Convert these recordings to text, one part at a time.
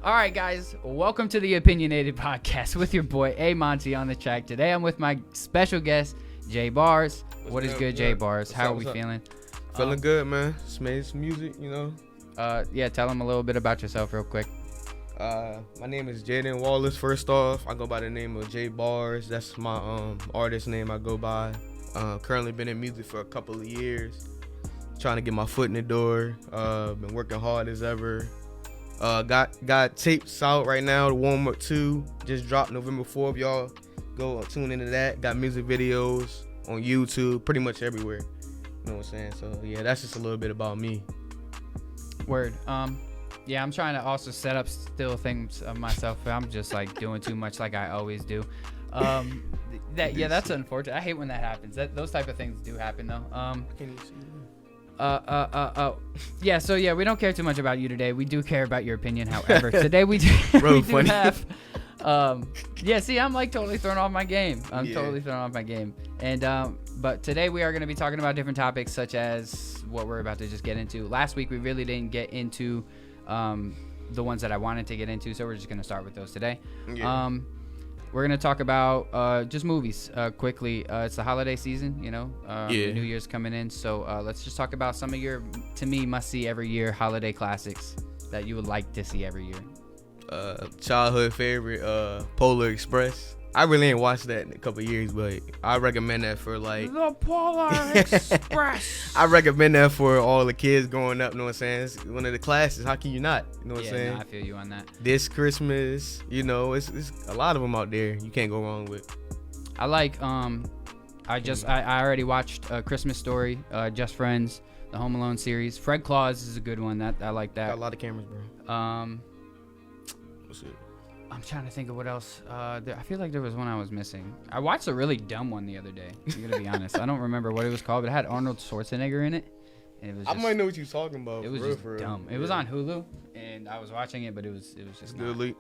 All right, guys, welcome to the Opinionated Podcast with your boy AyeMontie on the track. Today I'm with my special guest, J Bars. What is good, J Bars? How are we feeling? Feeling good, man. Just made some music, you know. Yeah, tell them a little bit about yourself real quick. My name is Jaden Wallace. First off, I go by the name of J Bars. That's my artist name I go by. Currently been in music for a couple of years. Trying to get my foot in the door. Been working hard as ever. Got tapes out right now. The Warm Up 2 just dropped November 4th. Y'all go tune into that. Got music videos on YouTube, pretty much everywhere. You know what I'm saying? So yeah, that's just a little bit about me. Word. Yeah, I'm trying to also set up still things of myself. I'm just like doing too much like I always do. That's unfortunate. I hate when that happens. Those type of things do happen though. Can you see that? Yeah, we don't care too much about you today. We do care about your opinion, however. Today we do, Bro, we do have I'm like totally thrown off my game. Totally thrown off my game. And but today we are going to be talking about different topics such as what we're about to just get into. Last week we really didn't get into the ones that I wanted to get into, so we're just going to start with those today. Yeah. We're going to talk about just movies quickly. It's the holiday season, you know. New Year's coming in. So let's just talk about some of your, to me, must-see every year holiday classics that you would like to see every year. Childhood favorite, Polar Express. I really ain't watched that in a couple of years, but I recommend that for like... The Polar Express. I recommend that for all the kids growing up, you know what I'm saying? It's one of the classics. How can you not? You know what I'm saying? No, I feel you on that. This Christmas, you know, it's a lot of them out there you can't go wrong with. I like, I already watched Christmas Story, Just Friends, the Home Alone series. Fred Claus is a good one. I like that. Got a lot of cameras, bro. What's it? I'm trying to think of what else. I feel like there was one I was missing. I watched a really dumb one the other day. I'm gonna be honest. I don't remember what it was called, but it had Arnold Schwarzenegger in it. And it was just, I might know what you're talking about. It was just dumb. It was on Hulu, and I was watching it, but it was just not.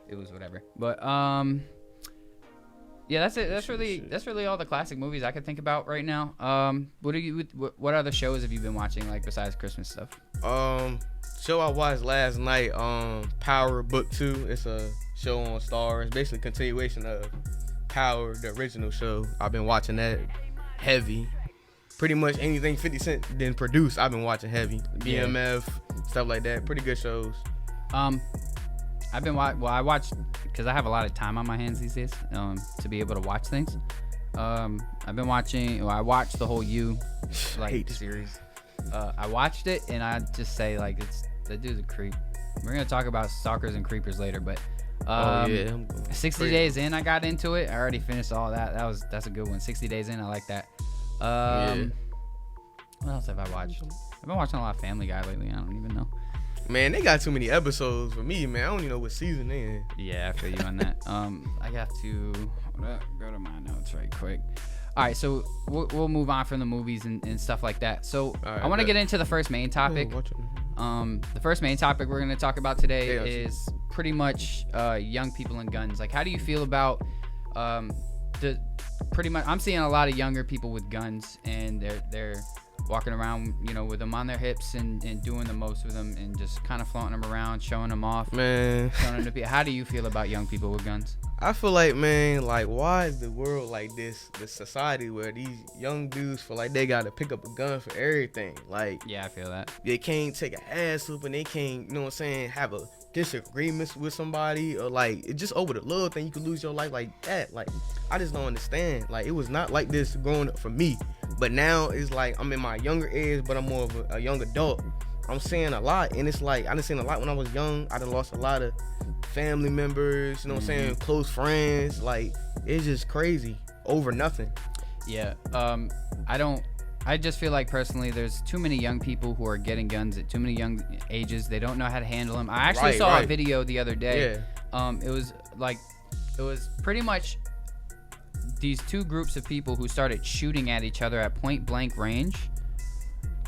It was whatever. But yeah, that's it. That's really all the classic movies I could think about right now. What other shows have you been watching like besides Christmas stuff? Show I watched last night, Power Book 2. It's a show on Star. It's basically a continuation of Power, the original show. I've been watching that heavy. Pretty much anything 50 Cent didn't produce, I've been watching heavy. BMF, stuff like that. Pretty good shows. I watched because I have a lot of time on my hands these days to be able to watch things. I've been watching. I watched the whole You series. I watched it and I just say like that dude's a creep. We're gonna talk about stalkers and creepers later, but 60 Days In, I got into it. I already finished all that. That's a good one. 60 Days In, I like that. What else have I watched? I've been watching a lot of Family Guy lately. I don't even know. Man, they got too many episodes for me, man. I don't even know what season they in. Yeah, I feel you on that. I got to go to my notes right quick. All right, so we'll move on from the movies and stuff like that. So right, I want to get into the first main topic. The first main topic we're going to talk about today is pretty much young people and guns. Like, how do you feel about pretty much? I'm seeing a lot of younger people with guns, and they're walking around, you know, with them on their hips and doing the most with them and just kind of flaunting them around, showing them off. Man, showing them to people. How do you feel about young people with guns? I feel like, man, like, why is the world like this society where these young dudes feel like they gotta pick up a gun for everything? Like, yeah, I feel that. They can't take an ass whooping, they can't, you know what I'm saying, have a disagreement with somebody, or like, it's just over the little thing, you could lose your life like that. Like, I just don't understand. Like, it was not like this growing up for me, but now it's like I'm in my younger age, but I'm more of a young adult. I'm seeing a lot, and it's like I done seen a lot when I was young. I done lost a lot of family members, you know what I'm saying, close friends. Like, it's just crazy over nothing. Yeah. I just feel like personally there's too many young people who are getting guns at too many young ages. They don't know how to handle them. I actually saw a video the other day. Yeah. It was pretty much these two groups of people who started shooting at each other at point blank range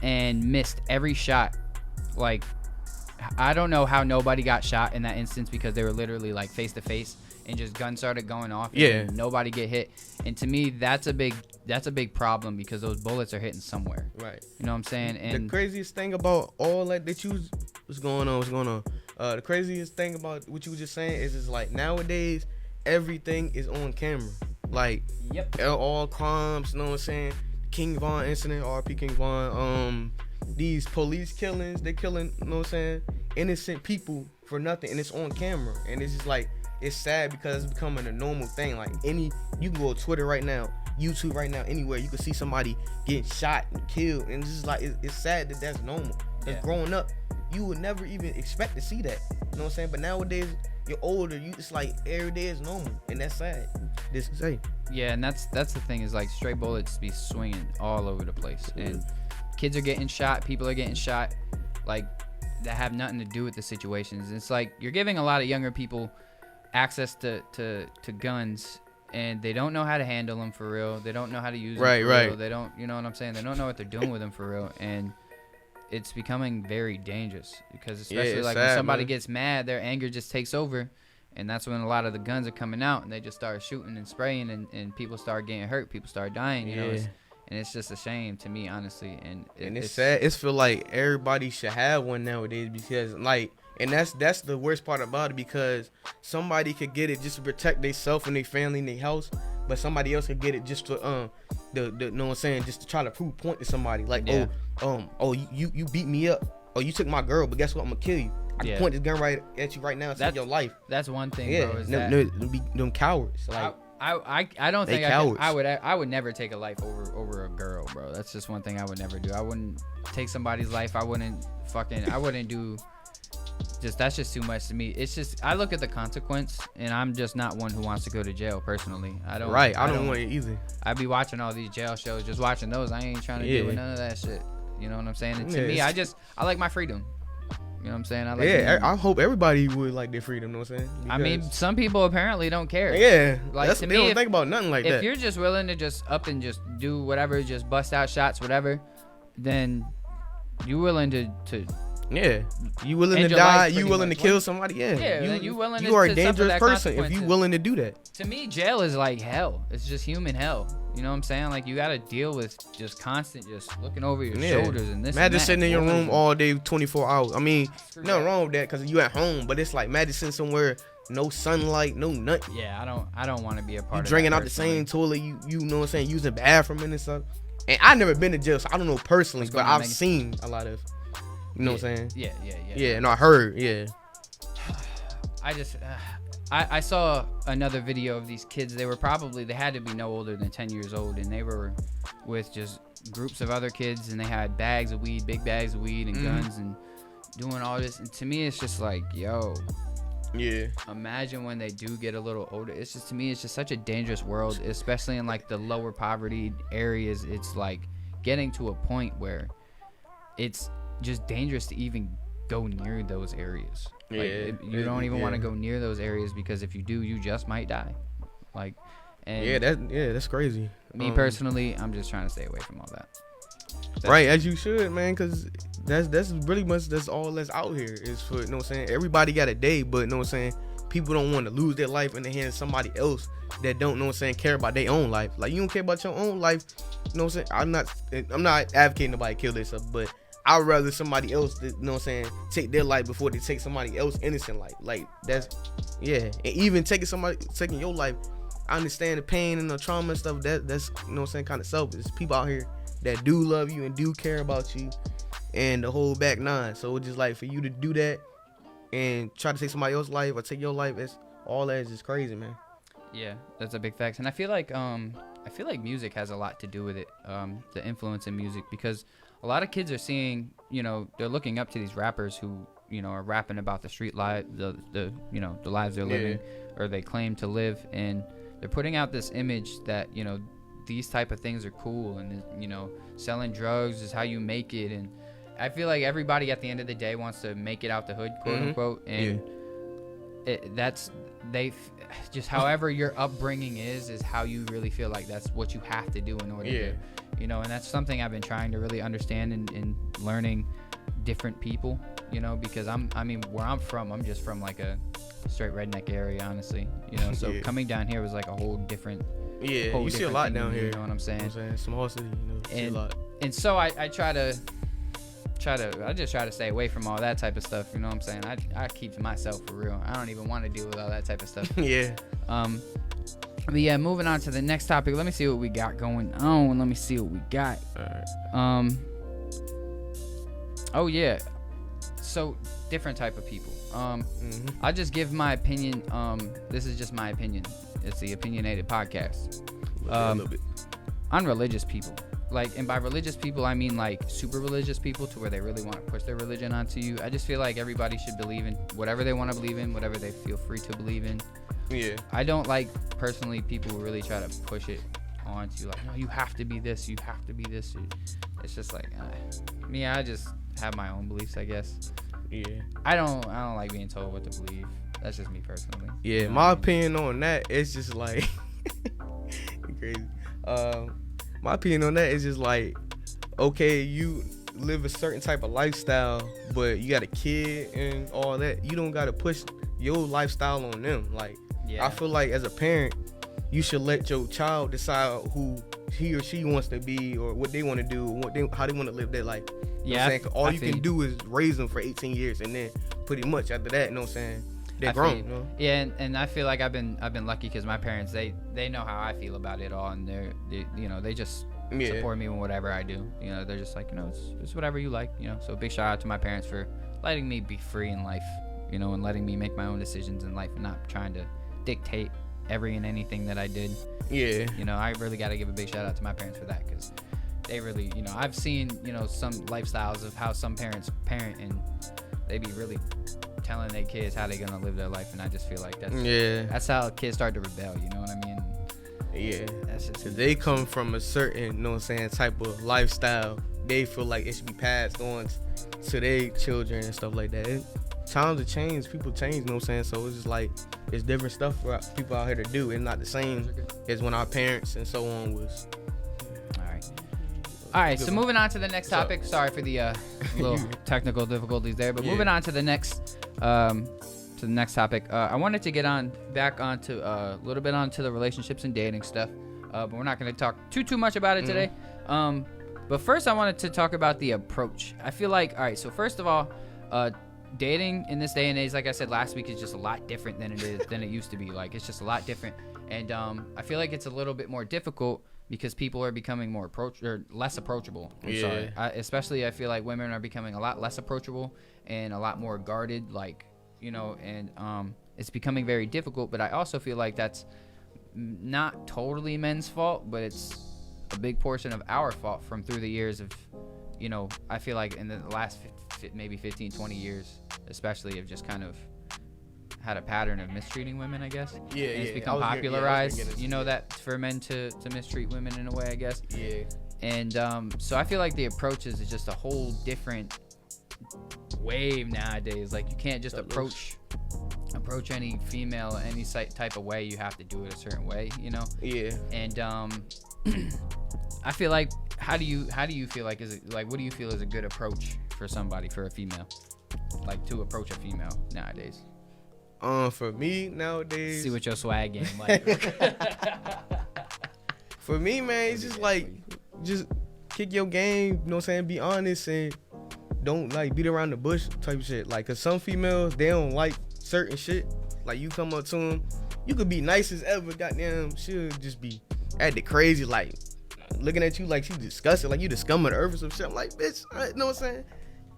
and missed every shot. Like, I don't know how nobody got shot in that instance because they were literally like face to face and just guns started going off and nobody get hit. And to me, that's a big problem because those bullets are hitting somewhere. Right. You know what I'm saying? And the craziest thing about all that you what's going on? The craziest thing about what you were just saying is like nowadays everything is on camera. Like all crimes, you know what I'm saying? King Von incident, RP King Von. These police killings, they killing, you know what I'm saying, innocent people for nothing, and it's on camera. And it's just like, it's sad because it's becoming a normal thing. Like you can go to Twitter right now, YouTube right now, anywhere, you can see somebody getting shot and killed, and it's just like, it's sad that that's normal. Because growing up, you would never even expect to see that, you know what I'm saying? But nowadays, you're older, it's like every day is normal, and that's sad. This is say. Yeah, and that's the thing, is like stray bullets be swinging all over the place, and kids are getting shot, people are getting shot, like that have nothing to do with the situations. It's like you're giving a lot of younger people access to guns, and they don't know how to handle them for real. They don't know how to use them for real. They don't, you know what I'm saying? They don't know what they're doing with them for real, and it's becoming very dangerous because especially like sad, when somebody gets mad, their anger just takes over, and that's when a lot of the guns are coming out, and they just start shooting and spraying, and people start getting hurt, people start dying, you know. And it's just a shame to me, honestly. And it's sad. It's feel like everybody should have one nowadays, because like, and that's the worst part about it, because somebody could get it just to protect themselves and their family and their house, but somebody else could get it just to you know what I'm saying, just to try to prove point to somebody. Like, you beat me up, you took my girl, but guess what? I'm gonna kill you. I can point this gun right at you right now and save your life. That's one thing, bro. Is them cowards. Like, I don't think I would never take a life over a girl, bro. That's just one thing I would never do. I wouldn't take somebody's life. I wouldn't do. That's just too much to me. It's just, I look at the consequence, and I'm just not one who wants to go to jail personally. I don't want it either. I be watching all these jail shows, just watching those. I ain't trying to deal with none of that shit. You know what I'm saying? And to me, I like my freedom. You know what I'm saying? I hope everybody would like their freedom. You know what I'm saying? Because, I mean, some people apparently don't care. Yeah, like they don't think about nothing like that. If you're just willing to just up and just do whatever, just bust out shots, whatever, then you willing to you willing to die, you willing to kill somebody, you willing you are a dangerous person if you willing to do that. To me, jail is like hell. It's just human hell. You know what I'm saying? Like, you got to deal with just constant, just looking over your shoulders and this. Imagine sitting in your room all day, 24 hours. I mean, nothing wrong with that because you at home, but it's like imagine sitting somewhere, no sunlight, no nothing. Yeah, I don't want to be a part of that. You drinking out the same toilet, you know what I'm saying, using the bathroom and stuff. And I've never been to jail, so I don't know personally, but I've seen a lot of, you know what I'm saying? Yeah, and I heard, I saw another video of these kids. They had to be no older than 10 years old, and they were with just groups of other kids, and they had bags of weed, big bags of weed, and guns, and doing all this. And to me, it's just like, yo, imagine when they do get a little older. It's just, to me, it's just such a dangerous world, especially in like the lower poverty areas. It's like getting to a point where it's just dangerous to even go near those areas. Like, you don't even want to go near those areas, because if you do, you just might die. Like, and that's crazy. Me personally, I'm just trying to stay away from all that. Right, as you should, man, because that's really much, that's all that's out here is for, you know what I'm saying, everybody got a day, but you know what I'm saying, people don't want to lose their life in the hands of somebody else that don't, know what I'm saying, care about their own life. Like, you don't care about your own life, you know what I'm saying. I'm not advocating nobody kill themselves, but I'd rather somebody else, you know what I'm saying, take their life before they take somebody else innocent life. Like, that's, and even taking your life, I understand the pain and the trauma and stuff, that's, you know what I'm saying, kind of selfish. There's people out here that do love you and do care about you and the whole back nine. So it's just like, for you to do that and try to take somebody else's life or take your life, all that is just crazy, man. Yeah, that's a big fact. And I feel like music has a lot to do with it, the influence in music, because a lot of kids are seeing, you know, they're looking up to these rappers who, you know, are rapping about the street life, the you know, the lives they're living, or they claim to live, and they're putting out this image that, you know, these type of things are cool, and, you know, selling drugs is how you make it. And I feel like everybody at the end of the day wants to make it out the hood, quote unquote, and just however your upbringing is how you really feel like that's what you have to do in order to, you know. And that's something I've been trying to really understand in learning different people, you know, because I mean where I'm from, I'm just from like a straight redneck area, honestly, you know. So coming down here was like a whole different you see a lot down here, you know what I'm saying? Small city, you know, see a lot. And so I try to just try to stay away from all that type of stuff. You know what I'm saying? I keep to myself for real. I don't even want to deal with all that type of stuff. Yeah. But yeah, moving on to the next topic. Let me see what we got going on. Let me see what we got. All right. Oh yeah. So different type of people. I'll just give my opinion. This is just my opinion. It's the Opinionated Podcast. A little bit. On religious people. Like, and by religious people, I mean like super religious people to where they really want to push their religion onto you. I just feel like everybody should believe in whatever they want to believe in, whatever they feel free to believe in. Yeah. I don't like, personally, people who really try to push it onto you. Like, no, you have to be this. You have to be this. It's just like, me, I just have my own beliefs, I guess. Yeah. I don't like being told what to believe. That's just me personally. Yeah, my opinion on that is just like crazy. My opinion on that is just like, okay, you live a certain type of lifestyle, but you got a kid and all that. You don't gotta push your lifestyle on them. Like, I feel like as a parent, you should let your child decide who he or she wants to be or what they want to do, how they want to live their life. You know what I'm saying? All you can do is raise them for 18 years, and then pretty much after that, you know what I'm saying? They're grown. You know? Yeah, and I feel like I've been lucky because my parents they know how I feel about it all, and they just support me in whatever I do. You know, they're just like, it's whatever you like. You know, so big shout out to my parents for letting me be free in life. You know, and letting me make my own decisions in life, and not trying to dictate every and anything that I did. Yeah. You know, I really got to give a big shout out to my parents for that, because they really, I've seen, some lifestyles of how some parents parent, and they be really telling their kids how they're going to live their life, and I just feel like that's how kids start to rebel, you know what I mean? Yeah. That's just, they come from a certain, you know what I'm saying, type of lifestyle. They feel like it should be passed on to their children and stuff like that. Times have changed, people change, you know what I'm saying? So it's just like, it's different stuff for people out here to do. It's not the same as when our parents and so on was. All right, so moving on to the next topic. Sorry for the little technical difficulties there, but moving on to the next topic. I wanted to get back onto a little bit onto the relationships and dating stuff, but we're not going to talk too much about it today. But first, I wanted to talk about the approach. I feel like, all right, so first of all, dating in this day and age, like I said last week, is just a lot different than it used to be. Like, it's just a lot different, and I feel like it's a little bit more difficult because people are becoming less approachable. Especially I feel like women are becoming a lot less approachable and a lot more guarded, like, and it's becoming very difficult. But I also feel like that's not totally men's fault, but it's a big portion of our fault through the years of, I feel like in the last maybe 15, 20 years, especially, of just kind of had a pattern of mistreating women, I guess. Yeah, and it's become popularized, that for men to mistreat women in a way, I guess. Yeah. And so I feel like the approach is just a whole different wave nowadays. Like, you can't just approach any female any type of way. You have to do it a certain way, Yeah. And I feel like, how do you feel like, what do you feel is a good approach for a female, like, to approach a female nowadays? For me nowadays, see what your swag game like. For me, man, it's just like, just kick your game, you know what I'm saying? Be honest and don't like beat around the bush type shit. Like, cause some females, they don't like certain shit. Like, you come up to them, you could be nice as ever, goddamn, she'll just be acting crazy, like looking at you like she disgusted, like you the scum of the earth or some shit. I'm like, bitch, you know what I'm saying?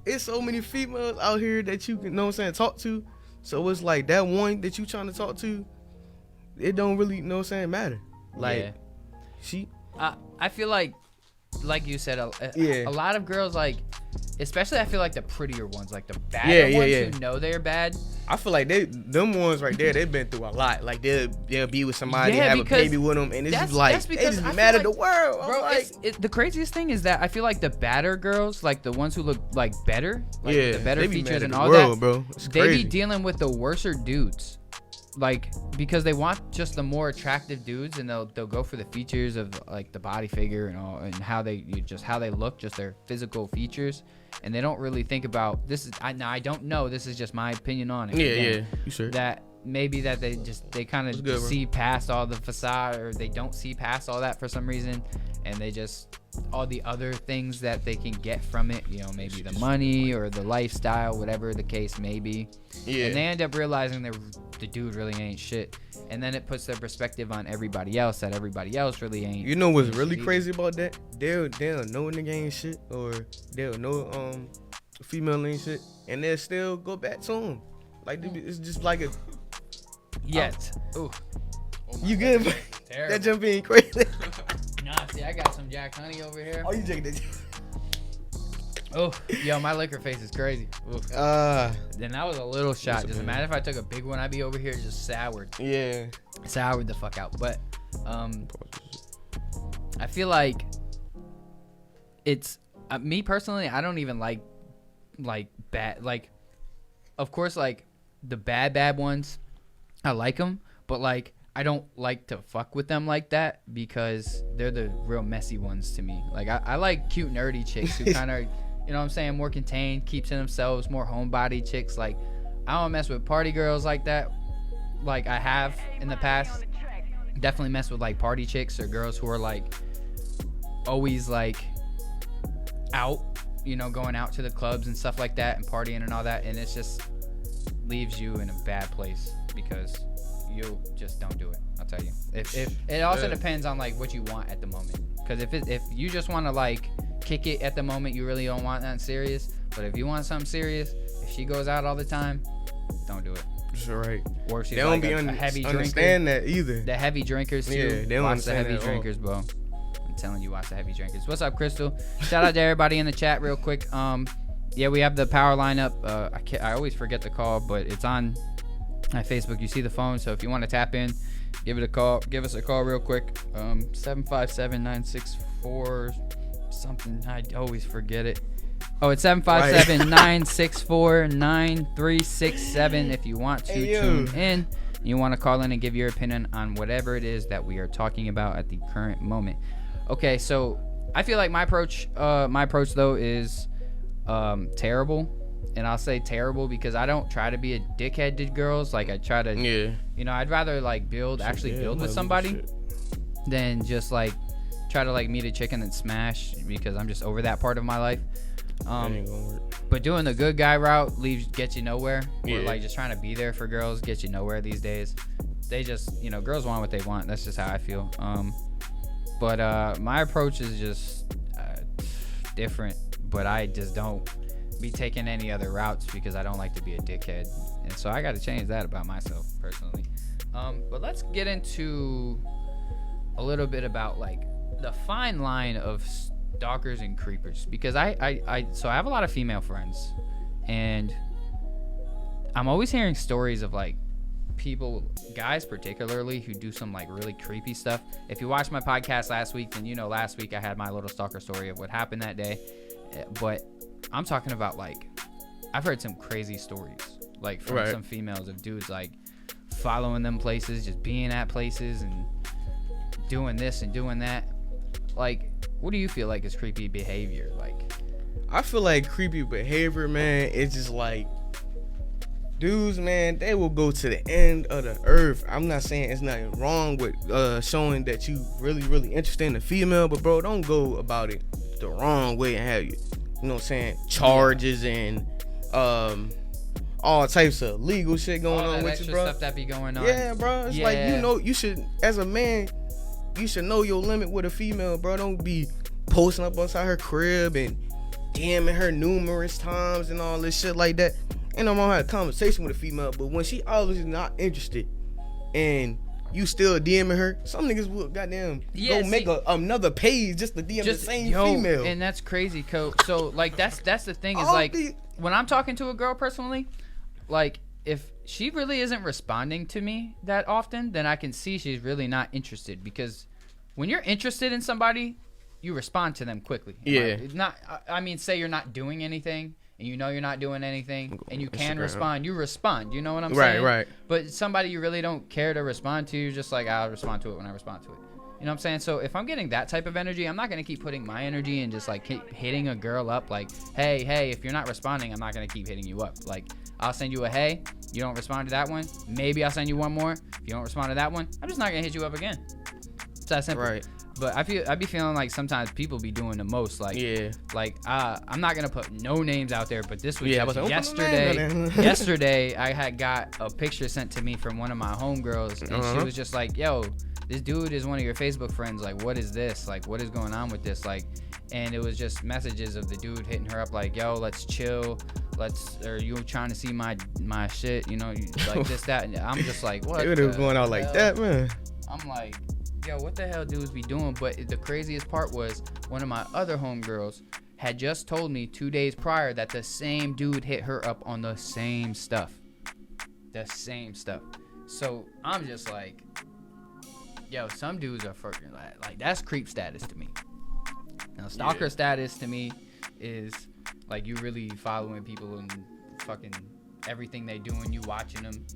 It's so many females out here that you can, you know what I'm saying, talk to. So it's like that one that you trying to talk to, it don't really, you know what I'm saying, matter. Like, I feel like you said, a lot of girls, like, especially I feel like the prettier ones, like the badder ones who know they're bad. I feel like them ones right there, they've been through a lot. Like, they'll be with somebody, have a baby with them, and it's just like, they just be mad at the world. Bro, like, the craziest thing is that I feel like the badder girls, like the ones who look like better, like the better features and all that, bro. They be dealing with the worser dudes. Like, because they want just the more attractive dudes, and they'll go for the features of, like, the body figure and all, and how they look, just their physical features, and they don't really think about this. I don't know. This is just my opinion on it. Yeah, you sure? That maybe that they kind of see past all the facade, or they don't see past all that for some reason, and they just all the other things that they can get from it, you know, maybe the money or the lifestyle, whatever the case may be. Yeah. And they end up realizing that the dude really ain't shit. And then it puts their perspective on everybody else, that everybody else really ain't. You know what's really crazy about that? They'll know a nigga ain't shit, or they'll know female ain't shit, and they'll still go back to him. Like, it's just like a... Yes. Ooh. You good? That jump ain't crazy. Nah, see, I got some Jack Honey over here. Oh, you drinking that? Oh, yo, my liquor face is crazy. Then that was a little shot. Just imagine if I took a big one, I'd be over here just soured. Yeah. Soured the fuck out. But I feel like it's me personally, I don't even like bad, like, of course, like the bad ones, I like them, but like I don't like to fuck with them like that, because they're the real messy ones to me. Like I like cute nerdy chicks who kind of, you know what I'm saying, more contained, keeps to themselves, more homebody chicks. Like I don't mess with party girls like that, like I have in the past. Definitely mess with like party chicks or girls who are like always like out, you know, going out to the clubs and stuff like that and partying and all that, and it's just leaves you in a bad place, because you just don't do it. I'll tell you. If it also depends on like what you want at the moment, because if you just want to like kick it at the moment, you really don't want that serious. But if you want something serious, if she goes out all the time, don't do it. That's right. Or if she's they like don't a heavy understand drinker. that either. The heavy drinkers too. Yeah, they don't watch the heavy drinkers, bro. I'm telling you, watch the heavy drinkers. What's up, Crystal? Shout out to everybody in the chat real quick. Yeah, we have the power lineup. I always forget the call, but it's on my Facebook. You see the phone, so if you want to tap in, give us a call real quick. 757-964 something. I always forget it. Oh, it's 757-964-9367 if you want to tune in. You want to call in and give your opinion on whatever it is that we are talking about at the current moment. Okay, so I feel like my approach though is terrible. And I'll say terrible because I don't try to be a dickhead to girls. Like I try to, you know, I'd rather like build with somebody than just like try to like meet a chick and then smash, because I'm just over that part of my life. Ain't gonna work. But doing the good guy route gets you nowhere. Or like just trying to be there for girls gets you nowhere these days. They just, you know, girls want what they want. That's just how I feel. But my approach is just different. But I just don't be taking any other routes because I don't like to be a dickhead, and so I got to change that about myself personally. But let's get into a little bit about like the fine line of stalkers and creepers, because I have a lot of female friends, and I'm always hearing stories of like people, guys particularly, who do some like really creepy stuff. If you watched my podcast last week, then you know last week I had my little stalker story of what happened that day. But I'm talking about like I've heard some crazy stories like from some females of dudes like following them places, just being at places and doing this and doing that. Like, what do you feel like is creepy behavior? Like, I feel like creepy behavior, man, it's just like dudes, man, they will go to the end of the earth. I'm not saying it's nothing wrong with showing that you really interested in the female, but bro, don't go about it the wrong way and have you know what I'm saying, charges and all types of legal shit going on with you, bro. Stuff that be going on. Yeah, bro. It's like, you know, you should, as a man, you should know your limit with a female, bro. Don't be posting up outside her crib and DMing her numerous times and all this shit like that. And I'm gonna have a conversation with a female, but when she obviously not interested and you still DMing her, some niggas will goddamn make another page just to DM the same female. And that's crazy, coach. So like that's the thing is like when I'm talking to a girl personally, like if she really isn't responding to me that often, then I can see she's really not interested, because when you're interested in somebody, you respond to them quickly. Yeah. I mean, say you're not doing anything and you know you're not doing anything and you can respond, you respond. You know what I'm saying? Right. But somebody you really don't care to respond to, you're just like, I'll respond to it when I respond to it. You know what I'm saying? So if I'm getting that type of energy, I'm not going to keep putting my energy and just like keep hitting a girl up like, hey, if you're not responding, I'm not going to keep hitting you up. Like, I'll send you a hey. You don't respond to that one. Maybe I'll send you one more. If you don't respond to that one, I'm just not gonna hit you up again. It's that simple. Right. But I be feeling like sometimes people be doing the most. Like, I'm not gonna put no names out there, but this was just yesterday. Yesterday, I had got a picture sent to me from one of my homegirls, and she was just like, "Yo, this dude is one of your Facebook friends. Like, what is this? Like, what is going on with this? Like." And it was just messages of the dude hitting her up like, "Yo, let's chill. Or you trying to see my shit? You know, like this, that." And I'm just like, what? It was going out like that, man. I'm like, yo, what the hell dudes be doing? But the craziest part was one of my other homegirls had just told me 2 days prior that the same dude hit her up on the same stuff. The same stuff. So I'm just like, yo, some dudes are fucking like that's creep status to me. Now, stalker status to me is like you really following people and fucking everything they doing, you watching them.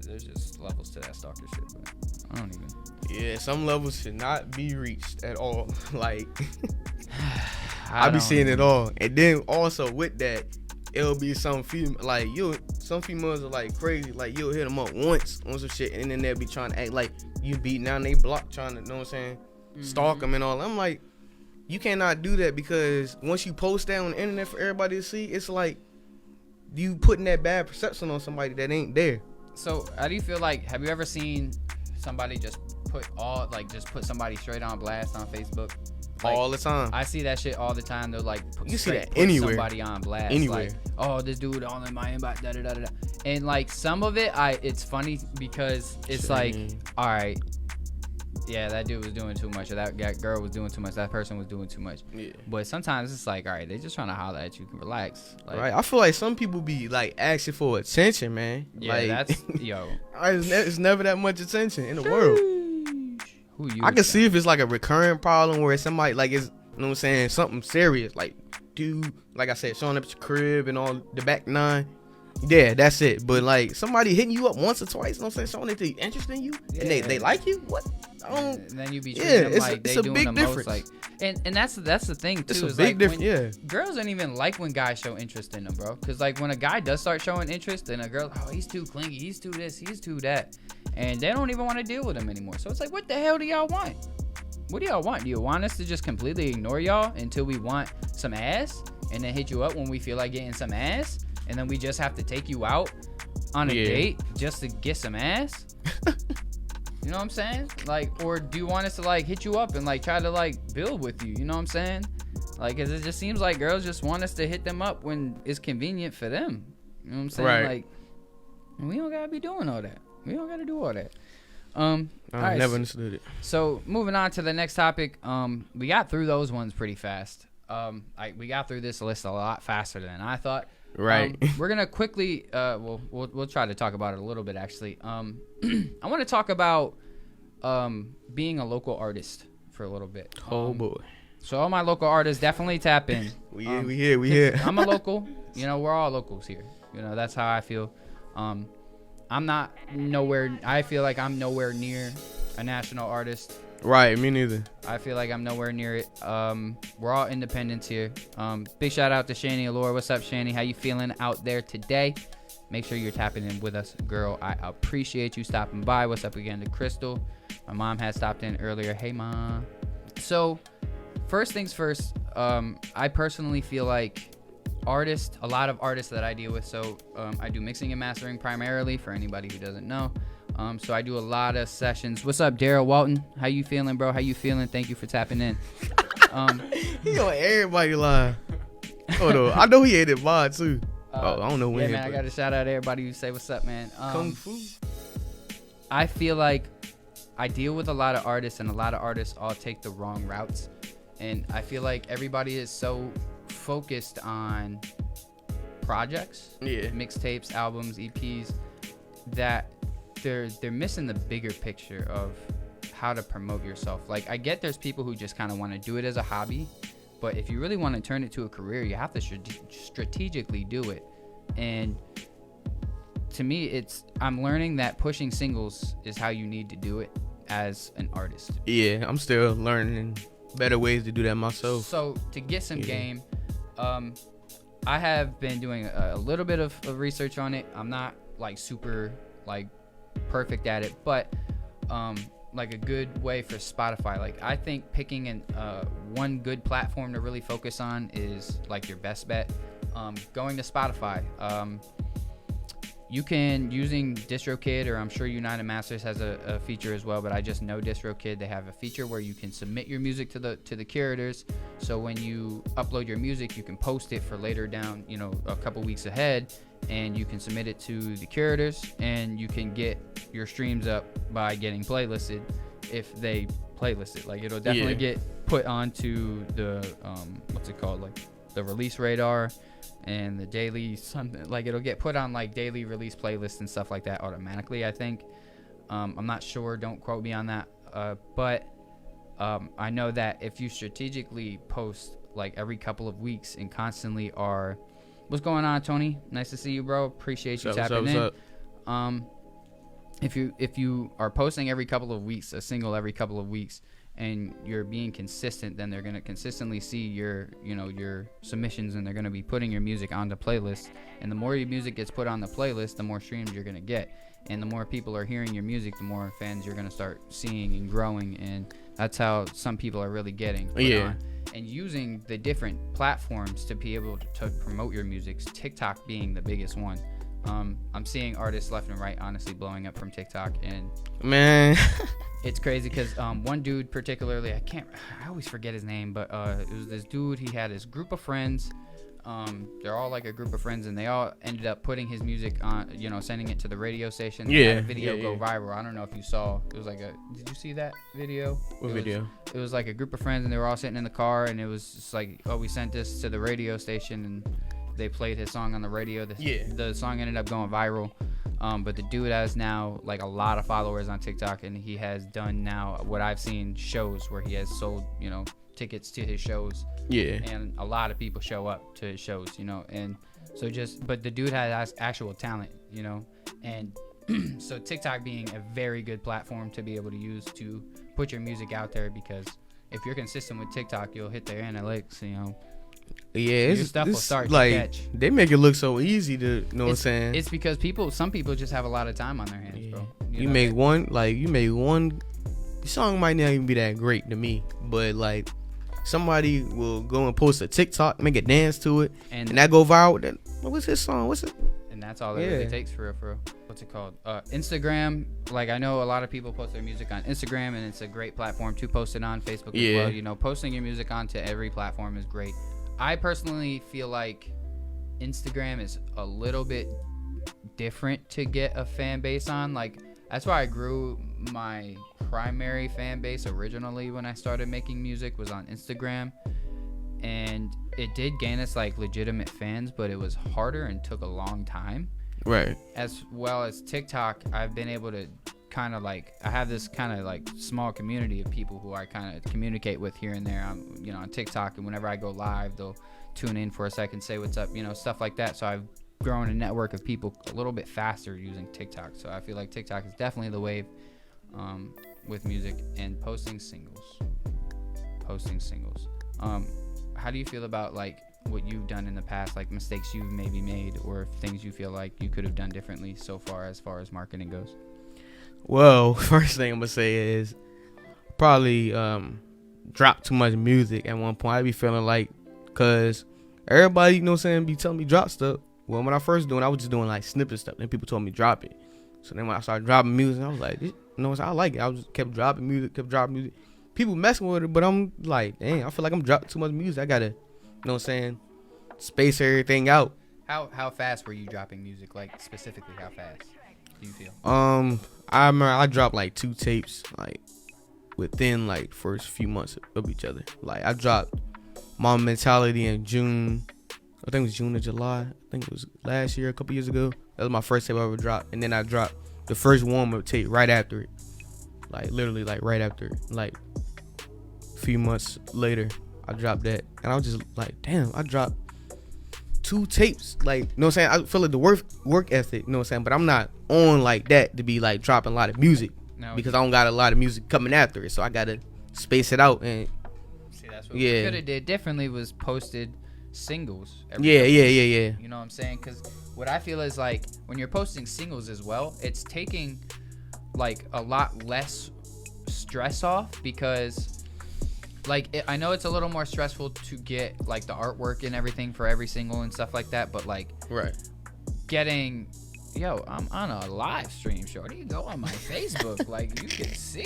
There's just levels to that stalker shit, but I don't even. Yeah, some levels should not be reached at all. Like, I be seeing it all. And then also with that, it'll be some female, like, some females are like crazy. Like, you'll hit them up once on some shit, and then they'll be trying to act like you beating down they block, trying to, know what I'm saying, stalk them and all. I'm like, you cannot do that, because once you post that on the internet for everybody to see, it's like you putting that bad perception on somebody that ain't there. So how do you feel like, have you ever seen somebody just put somebody straight on blast on Facebook? Like, all the time. I see that shit all the time. They're like, you see that anywhere. Somebody on blast. Anywhere. Like, oh, this dude on my inbox, da da da da. And like some of it, it's funny because it's like, all right, yeah, that dude was doing too much, or that girl was doing too much, that person was doing too much. Yeah. But sometimes it's like, all right, they just trying to holler at you. Relax. Like, right. I feel like some people be like asking for attention, man. Yeah, like, that's yo. It's never that much attention in the world. I can see if it's like a recurring problem where somebody like is, you know what I'm saying, something serious, like dude, like I said, showing up at your crib and all the back nine. Yeah, that's it. But like somebody hitting you up once or twice, you know what I'm saying, showing that they interested in you and they like you. What? And then you be treating them like they doing the most. Like, and that's the thing too. It's a big difference. Yeah. Girls don't even like when guys show interest in them, bro. Because like when a guy does start showing interest, then a girl, oh, he's too clingy, he's too this, he's too that, and they don't even want to deal with him anymore. So it's like, what the hell do y'all want? What do y'all want? Do you want us to just completely ignore y'all until we want some ass, and then hit you up when we feel like getting some ass, and then we just have to take you out on a date just to get some ass? You know what I'm saying? Like, or do you want us to like hit you up and like try to like build with you? You know what I'm saying? Like, cause it just seems like girls just want us to hit them up when it's convenient for them. You know what I'm saying? Right. Like, we don't gotta be doing all that. We don't gotta do all that. I never understood it. So moving on to the next topic. We got through those ones pretty fast. We got through this list a lot faster than I thought. Right. We're gonna quickly. We'll try to talk about it a little bit actually. I want to talk about being a local artist for a little bit. Oh boy. So all my local artists, definitely tap in. We here. I'm a local. You know, we're all locals here. You know, that's how I feel. I'm not nowhere. I feel like I'm nowhere near a national artist. Right, me neither. I feel like I'm nowhere near it. We're all independents here. Big shout out to Shani Allure. What's up, Shani? How you feeling out there today? Make sure you're tapping in with us, girl. I appreciate you stopping by. What's up again to Crystal? My mom had stopped in earlier. Hey, Mom. So, first things first, I personally feel like a lot of artists that I deal with. So, I do mixing and mastering primarily for anybody who doesn't know. So I do a lot of sessions. What's up, Daryl Walton? How you feeling, bro? How you feeling? Thank you for tapping in. He on everybody live. Hold on. I know he ate it mod too. I don't know when. Yeah, man, I got to shout out everybody who say what's up, man. Kung Fu. I feel like I deal with a lot of artists, and a lot of artists all take the wrong routes. And I feel like everybody is so focused on projects, mixtapes, albums, EPs, that they're missing the bigger picture of how to promote yourself. Like, I get there's people who just kind of want to do it as a hobby, but if you really want to turn it to a career, you have to strategically do it. And to me, I'm learning that pushing singles is how you need to do it as an artist. Yeah, I'm still learning better ways to do that myself. So to get some game, I have been doing a little bit of research on it. I'm not like super like perfect at it, but like a good way for Spotify. Like I think picking one good platform to really focus on is like your best bet. Going to Spotify. You can, using DistroKid, or I'm sure United Masters has a feature as well, but I just know DistroKid, they have a feature where you can submit your music to the curators. So when you upload your music, you can post it for later down, a couple weeks ahead, and you can submit it to the curators, and you can get your streams up by getting playlisted if they playlist it. Like it'll definitely get put onto the what's it called, like the release radar and the daily something, like it'll get put on like daily release playlists and stuff like that automatically, I think. I'm not sure, don't quote me on that, but I know that if you strategically post like every couple of weeks and constantly are, what's going on, Tony? Nice to see you, bro. Appreciate you tapping in. If you are posting every couple of weeks, a single every couple of weeks, and you're being consistent, then they're going to consistently see your submissions, and they're going to be putting your music onto playlists. And the more your music gets put on the playlist, the more streams you're going to get. And the more people are hearing your music, the more fans you're going to start seeing and growing. And that's how some people are really getting put on. And using the different platforms to be able to promote your music, TikTok being the biggest one. I'm seeing artists left and right honestly blowing up from TikTok, and man, it's crazy because one dude particularly, I always forget his name, but it was this dude. He had his group of friends. They're all like a group of friends, and they all ended up putting his music on, sending it to the radio station. They had a video go viral. I don't know if you saw. It was like did you see that video? What video? It was like a group of friends, and they were all sitting in the car, and it was just like, oh, we sent this to the radio station, and they played his song on the radio. The song ended up going viral. But the dude has now like a lot of followers on TikTok, and he has done now what I've seen shows where he has sold, tickets to his shows. Yeah. And a lot of people show up to his shows, and so but the dude has actual talent, and so TikTok being a very good platform to be able to use to put your music out there, because if you're consistent with TikTok, you'll hit their analytics, Yeah, your stuff will start like, to catch. They make it look so easy to, what I'm saying? It's because some people just have a lot of time on their hands, bro. You make one, the song might not even be that great to me, but like somebody will go and post a TikTok, make a dance to it, and that go viral. Then what's his song? What's it? And that's all it really takes for real. What's it called? Instagram. Like I know a lot of people post their music on Instagram, and it's a great platform to post it on. Facebook as well. Posting your music onto every platform is great. I personally feel like Instagram is a little bit different to get a fan base on. Like that's why I grew my primary fan base originally when I started making music was on Instagram, and it did gain us like legitimate fans, but it was harder and took a long time. Right. As well as TikTok, I've been able to kind of like, I have this kind of like small community of people who I kind of communicate with here and there. I'm, on TikTok, and whenever I go live, they'll tune in for a second, say what's up, stuff like that. So I've grown a network of people a little bit faster using TikTok. So I feel like TikTok is definitely the wave with music and posting singles. How do you feel about like what you've done in the past, like mistakes you've maybe made, or things you feel like you could have done differently so far as marketing goes? Well, first thing I'm gonna say is probably drop too much music at one point. I be feeling like, cause everybody, be telling me drop stuff. Well, when I first doing, I was just doing like snippet stuff. Then people told me drop it. So then when I started dropping music, I was like, I like it. I just kept dropping music. People messing with it, but I'm like, dang, I feel like I'm dropping too much music. I gotta, space everything out. How fast were you dropping music? Like specifically, how fast do you feel? I remember I dropped like 2 tapes like within like first few months of each other. Like I dropped My Mentality in June. I think it was June or July. I think it was last year, a couple years ago. That was my first tape I ever dropped. And then I dropped the first warm-up tape right after it. Like literally like right after it. Like a few months later, I dropped that. And I was just like, damn, I dropped 2 tapes. Like, I feel like the work ethic, but I'm not on like that to be like dropping a lot of music. No, because I don't got a lot of music coming after it. So I got to space it out. And see, that's what we could have did differently, was posted singles. Yeah. You know what I'm saying? Because what I feel is like when you're posting singles as well, it's taking like a lot less stress off because like I know it's a little more stressful to get like the artwork and everything for every single and stuff like that, but like getting I'm on a live stream, shorty. Go on my Facebook, like you can see.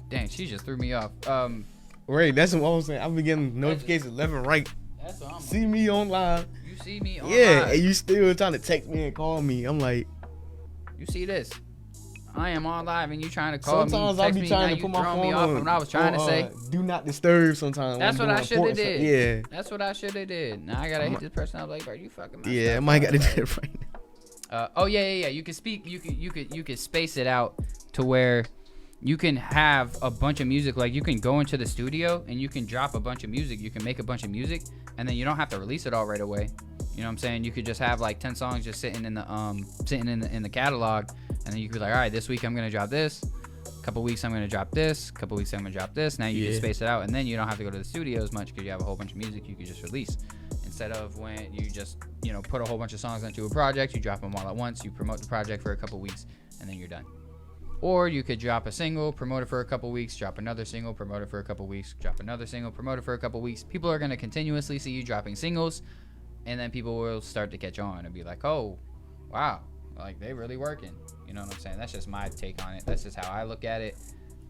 Dang, she just threw me off. Right, that's what I was saying. I've been getting notifications left and right. That's what I'm see me on live. You see me on live. live. And you still trying to text me and call me. I'm like, you see this? I am on live and you trying to call sometimes me. I'll be trying to put my phone off on what I was trying to say. Do not disturb sometimes. That's what I should have did. Yeah. That's what I should have did. Now I gotta hit this person up like, bro, you fucking my I might gotta do it right now. Yeah. You can speak. You could space it out to where you can have a bunch of music. Like you can go into the studio and you can drop a bunch of music. You can make a bunch of music and then you don't have to release it all right away. You know what I'm saying? You could just have like 10 songs just sitting in the catalog, and then you could be like, all right, this week I'm gonna drop this. A couple weeks I'm gonna drop this. A couple weeks I'm gonna drop this. Now you can space it out, and then you don't have to go to the studio as much because you have a whole bunch of music you could just release. Instead of when you just put a whole bunch of songs into a project, you drop them all at once. You promote the project for a couple weeks, and then you're done. Or you could drop a single, promote it for a couple weeks, drop another single, promote it for a couple weeks, drop another single, promote it for a couple weeks. People are gonna continuously see you dropping singles. And then people will start to catch on and be like, oh, wow, like they really working. You know what I'm saying? That's just my take on it. That's just how I look at it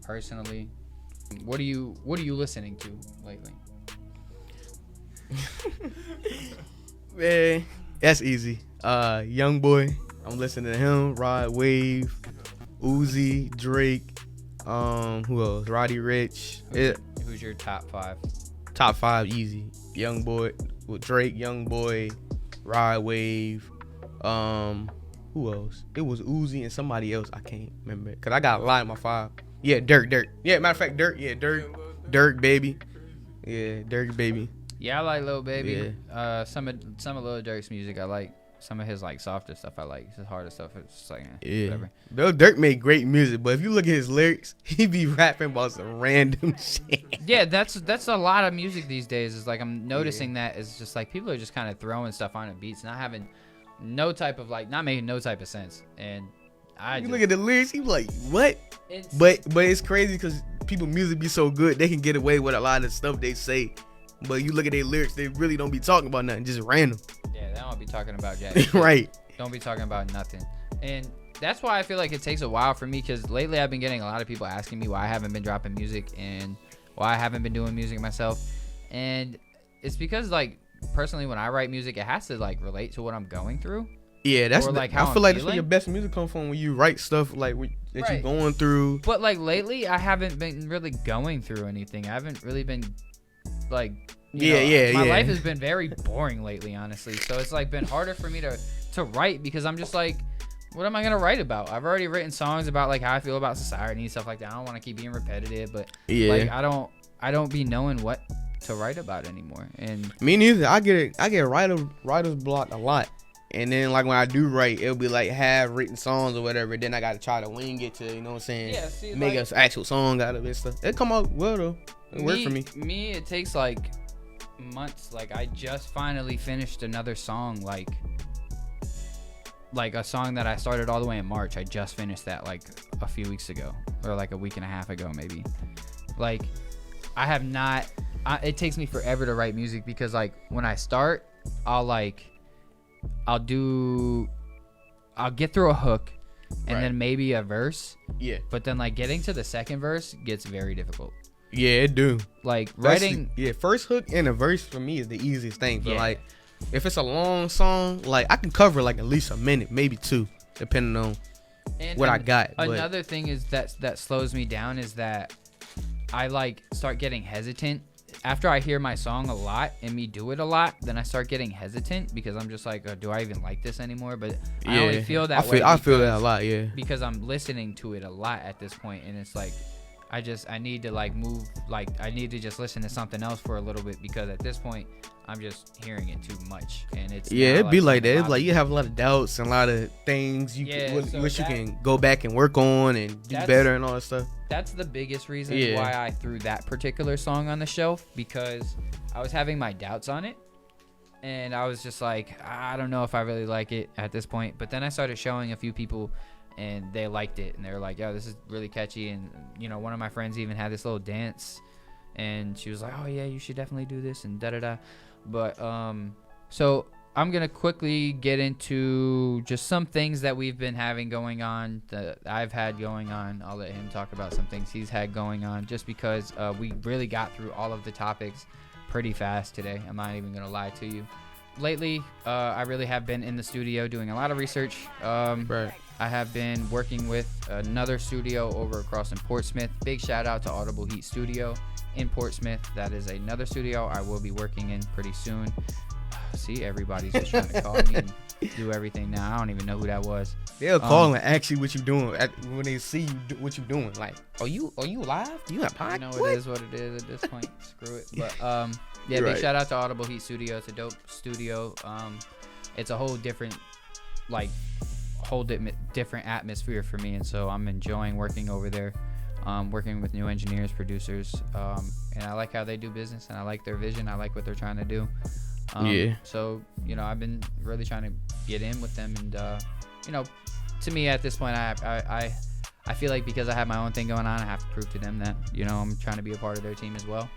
personally. What are you listening to lately? Man, that's easy. Young Boy, I'm listening to him. Rod Wave, Uzi, Drake. Who else? Roddy Ricch. Who's your top 5? Top 5 easy. Young Boy with Drake, Young Boy, Rod Wave. Who else? It was Uzi and somebody else. I can't remember because I got a lot in my 5. Yeah, Dirk. Yeah, matter of fact, Dirk. Yeah, Dirk, baby. Yeah, Dirk, baby. Yeah, I like Lil Baby. Yeah. Some of Lil Durk's music I like. Some of his like softer stuff I like. His harder stuff it's just like whatever. Lil Durk made great music, but if you look at his lyrics, he be rapping about some random shit. Yeah, that's a lot of music these days. Is like I'm noticing that it's just like people are just kind of throwing stuff on the beats, not having not making no type of sense. And you look at the lyrics, he be like, what? But it's crazy because people music be so good they can get away with a lot of stuff they say. But you look at their lyrics, they really don't be talking about nothing, just random. Yeah, they don't be talking about jack. Right. Don't be talking about nothing. And that's why I feel like it takes a while for me, because lately I've been getting a lot of people asking me why I haven't been dropping music and why I haven't been doing music myself. And it's because, like, personally, when I write music, it has to, like, relate to what I'm going through. Yeah, that's like how I feel like that's where your best music comes from, when you write stuff like that you're going through. But, like, lately I haven't been really going through anything. I haven't really been, like... My life has been very boring lately, honestly. So it's like been harder for me to write, because I'm just like, what am I gonna write about? I've already written songs about like how I feel about society and stuff like that. I don't want to keep being repetitive, but like I don't be knowing what to write about anymore. And me neither. I get writer's block a lot. And then like when I do write, it'll be like half written songs or whatever. Then I gotta try to wing it to, you know what I'm saying? Yeah, see, make an actual song out of it stuff. It come out well though. It worked for me. Me, it takes like months. Like I just finally finished another song, like a song that I started all the way in March. I just finished that like a few weeks ago, or like a week and a half ago maybe. Like I have not it takes me forever to write music, because like when I start, I'll get through a hook and then maybe a verse. Yeah. But then like getting to the second verse gets very difficult. Yeah, it do. Like writing. First hook and a verse for me is the easiest thing. But like, if it's a long song, like I can cover like at least a minute, maybe 2, depending on what I got. Another thing is that slows me down is that I like start getting hesitant after I hear my song a lot and me do it a lot. Then I start getting hesitant because I'm just like, do I even like this anymore? But I only feel that way. I feel that a lot. Yeah. Because I'm listening to it a lot at this point, and it's like, I need to like move, like I need to just listen to something else for a little bit, because at this point I'm just hearing it too much, and it's it'd be like that. It's like you have a lot of doubts and a lot of things you wish you can go back and work on and do better and all that stuff. That's the biggest reason why I threw that particular song on the shelf, because I was having my doubts on it, and I was just like, I don't know if I really like it at this point. But then I started showing a few people, and they liked it, and they were like, yo, this is really catchy. And you know, one of my friends even had this little dance, and she was like, oh yeah, you should definitely do this, and da-da-da. But so I'm gonna quickly get into just some things that we've been having going on, that I've had going on. I'll let him talk about some things he's had going on, just because we really got through all of the topics pretty fast today. I'm not even gonna lie to you. Lately, I really have been in the studio doing a lot of research. Right. I have been working with another studio over across in Portsmouth. Big shout out to Audible Heat Studio in Portsmouth. That is another studio I will be working in pretty soon. See, everybody's just trying to call me and do everything now. I don't even know who that was. They'll call and ask you what you doing when they see you what you doing. Like, are you live? You got podcast? You know, it is what it is at this point. Screw it. But yeah, big shout out to Audible Heat Studio. It's a dope studio. It's a whole different different atmosphere for me, and so I'm enjoying working over there, working with new engineers, producers, and I like how they do business, and I like their vision. I like what they're trying to do. So you know, I've been really trying to get in with them, and you know, to me at this point, I feel like because I have my own thing going on, I have to prove to them that, you know, I'm trying to be a part of their team as well,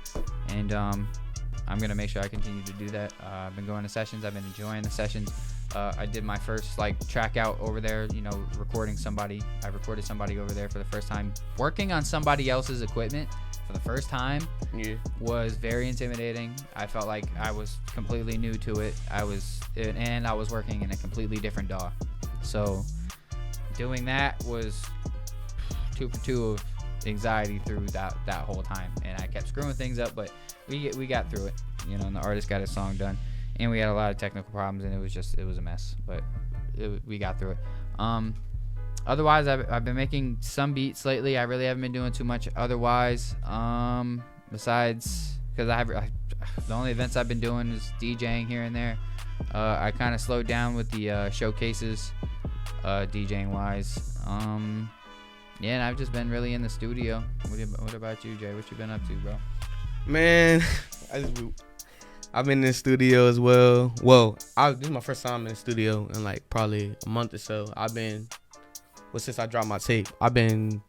and I'm gonna make sure I continue to do that. I've been going to sessions. I've been enjoying the sessions. I did my first track out over there, you know, recording somebody. I recorded somebody over there for the first time. Working on somebody else's equipment for the first time was very intimidating. I felt like I was completely new to it. I was working in a completely different DAW. So doing that was 2 for 2 of anxiety through that whole time. And I kept screwing things up, but we got through it, you know, and the artist got his song done. And we had a lot of technical problems, and it was a mess, but we got through it. Otherwise, I've been making some beats lately. I really haven't been doing too much otherwise. Besides, because the only events I've been doing is DJing here and there. I kind of slowed down with the showcases, DJing wise. Yeah, and I've just been really in the studio. What about you, Jay? What you been up to, bro? Man, I've been in the studio as well. Well, this is my first time in the studio in like probably a month or so. Since I dropped my tape, I've been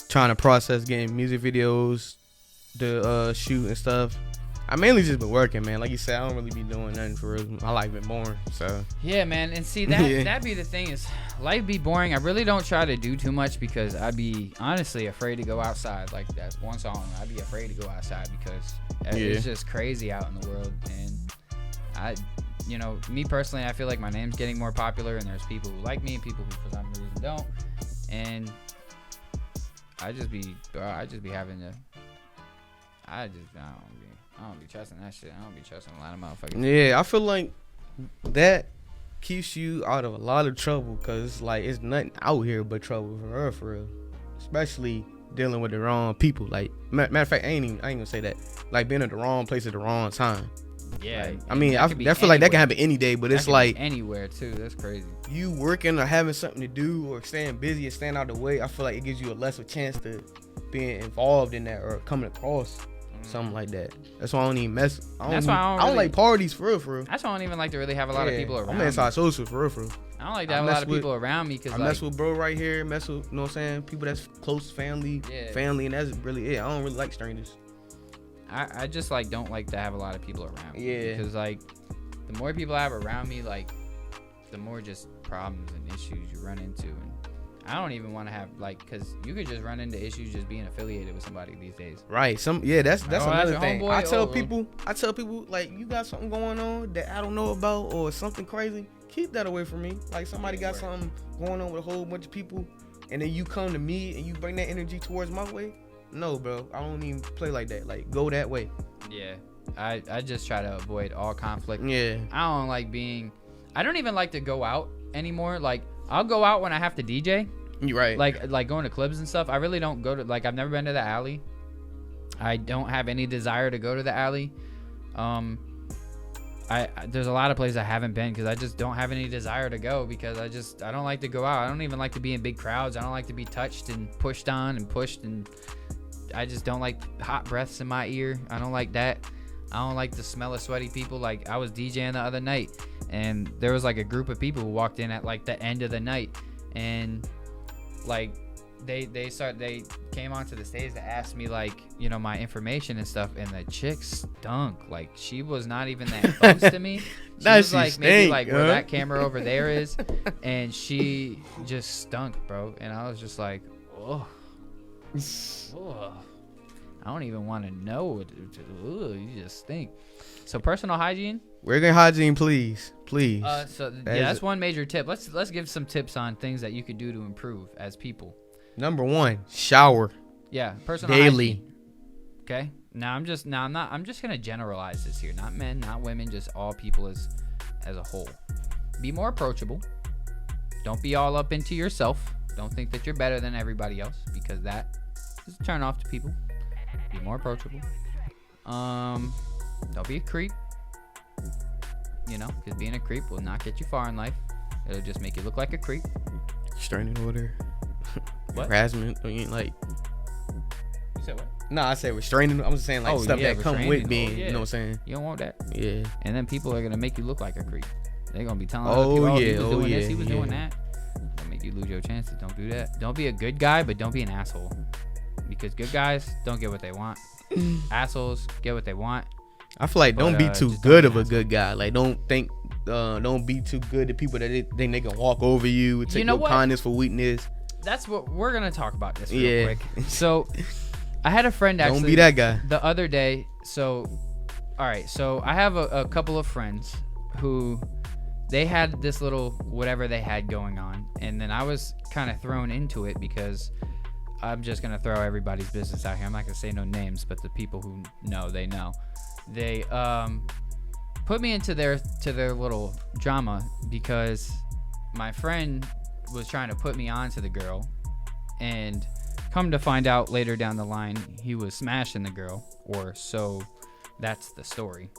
trying to process getting music videos to shoot and stuff. I mainly just been working, man. Like you said, I don't really be doing nothing for real. I like being boring, so. Yeah, man. And see, that'd be the thing is, life be boring. I really don't try to do too much because I'd be honestly afraid to go outside. Like that's one song. I'd be afraid to go outside because it's just crazy out in the world. And you know, me personally, I feel like my name's getting more popular, and there's people who like me, and people who for some reason don't. And I just be having to. I don't be trusting that shit. I don't be trusting a lot of motherfuckers. Yeah, I feel like that keeps you out of a lot of trouble, because like it's nothing out here but trouble for real. Especially dealing with the wrong people. Like matter of fact, I ain't gonna say that. Like being at the wrong place at the wrong time. Yeah, like, I mean, I feel like that can happen any day, but it's like anywhere too. That's crazy. You working or having something to do or staying busy and staying out of the way, I feel like it gives you a lesser chance to being involved in that or coming across something like that. That's why I don't even mess. I don't like parties for real. That's why I don't even like to really have a lot of people around. I'm anti-social for real. I don't like to have a lot of people around me because I mess with bro right here. Mess with, you know what I'm saying, people that's close family, and that's really it. I don't really like strangers. I just like don't like to have a lot of people around me. Yeah. Because like the more people I have around me, like the more just problems and issues you run into. And I don't even want to have because you could just run into issues just being affiliated with somebody these days. Right. That's another thing. Homeboy, I tell people like, you got something going on that I don't know about or something crazy, keep that away from me. Like somebody got something going on with a whole bunch of people, and then you come to me and you bring that energy towards my way. No, bro, I don't even play like that. Like, go that way. Yeah, I just try to avoid all conflict. Yeah. I don't even like to go out anymore. Like, I'll go out when I have to DJ, You're right. Like going to clubs and stuff. I really don't go to, like, I've never been to the alley. I don't have any desire to go to the alley. There's a lot of places I haven't been because I just don't have any desire to go because I don't like to go out. I don't even like to be in big crowds. I don't like to be touched and pushed on and pushed, and I just don't like hot breaths in my ear. I don't like that. I don't like the smell of sweaty people. Like, I was DJing the other night, and there was like a group of people who walked in at like the end of the night, and like they came onto the stage to ask me, like, you know, my information and stuff, and the chick stunk. Like, she was not even that close to me. She was like maybe like where that camera over there is, and she just stunk, bro. And I was just like, oh, I don't even want to know. You just stink. So personal hygiene. Working hygiene, please. That's one major tip. Let's give some tips on things that you could do to improve as people. Number 1, shower. Yeah, personal daily. Hygiene. Okay. I'm just gonna generalize this here. Not men, not women, just all people as a whole. Be more approachable. Don't be all up into yourself. Don't think that you're better than everybody else, because that is a turn off to people. Be more approachable. Don't be a creep. You know, because being a creep will not get you far in life. It'll just make you look like a creep. Restraining order. What? Harassment. I mean, like. You said what? No, I said restraining. I'm just saying, like, stuff that come with being. You know what I'm saying? You don't want that. Yeah. And then people are gonna make you look like a creep. They're gonna be telling you, he was doing this, he was doing that. That'll make you lose your chances. Don't do that. Don't be a good guy, but don't be an asshole. Because good guys don't get what they want. Assholes get what they want. I feel like don't be too good of a good guy. Like, don't be too good to people that they think they can walk over you, take your kindness for weakness. That's what we're gonna talk about this real quick. So I had a friend actually. Don't be that guy. The other day. So, all right. So I have a couple of friends who they had this little whatever they had going on, and then I was kind of thrown into it because I'm just gonna throw everybody's business out here. I'm not gonna say no names, but the people who know, they know. They put me into their little drama because my friend was trying to put me on to the girl, and come to find out later down the line, he was smashing the girl, or so that's the story.